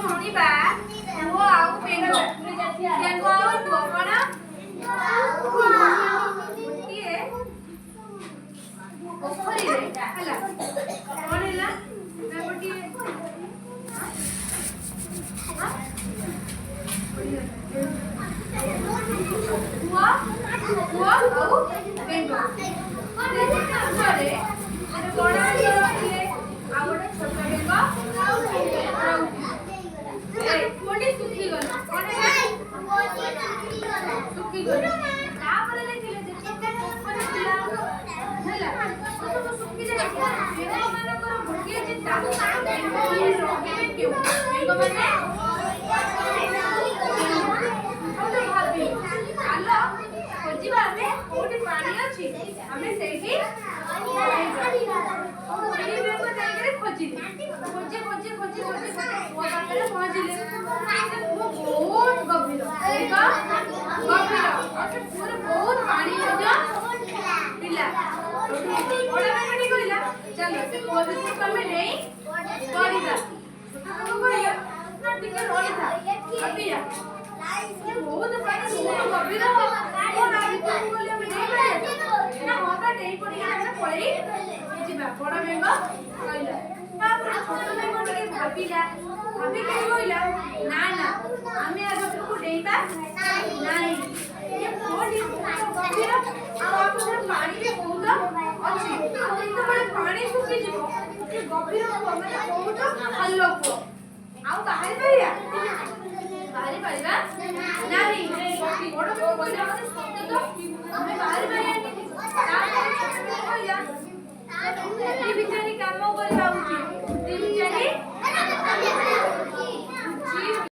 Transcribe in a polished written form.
ଶୁଣିବା ପୁଅ ଆଉ ବେଙ୍ଗ ବେଙ୍ଗ ଆଉ ପୁଅ କଣ ଗୋଟିଏ ପୋଖରୀରେ ହେଲା କଣ ହେଲା ନା ଗୋଟିଏ ପୁଅ ପୁଅ ଆଉ ବେଙ୍ଗ ବଡ଼ ଥିଲେ ଆଉ ଗୋଟେ ଛୋଟ ବେଙ୍ଗ କୋଟି ଶୁଖିଗଲା କଣ ଶୁଖିଗଲା ତାପରେ ଦେଖିଲେ ଯେତିକି ପୋଖରୀ ଥିଲା ହେଲା ସବୁ ଶୁଖି ଯାଇଥିଲା ବେଙ୍ଗମାନଙ୍କର ଗୋଟିଏ ଚିନ୍ତା ବେଙ୍ଗମାନେ ରହିବେ କେଉଁ ବେଙ୍ଗମାନେ ଭାବିଲେ ଚାଲ ଖୋଜିବା ଆମେ କୋଉଠି ପାଣି ଅଛି ଆମେ ସେଇଠି ପହଞ୍ଚିଲେ ବହୁତ ଗଭୀର ବହୁତ ପାଣି ମଧ୍ୟ ଥିଲା କହିଲା ଚାଲ ସେ କୂଅ ଭିତରକୁ ଆମେ ନେଇ ପଡ଼ିବା ଟିକେ ରହିଥା ଭାବିବା ବହୁତ ପାଣି ବହୁତ ଗଭୀର ବଡ଼ ବେଙ୍ଗ କହିଲା ତାପରେ ଛୋଟ ବେଙ୍ଗ ଟିକେ ଭାବିଲା ଭାବିକି କହିଲା ନା ନା ଆମେ ଆଗକୁ ଡେଇବା ନାହିଁ ଆଉ ଆମର ପାଣିରେ ବହୁତ ଅଛି ଯେତେବେଳେ ପାଣି ଶୁଖିଯିବ ଗଭୀର ମାନେ ବହୁତ ଭଲ କୂଅ ଆଉ ବାହାରି ପାରିବା ନାହିଁ ବଡ଼ ବେଙ୍ଗ କହିଲା ମାନେ ସତ୍ୟ ତ ଆମେ ବାହାରି ପାରିବାନି ବିଚାରି କାମ କରିବା ଉଚିତ ବିଚାରି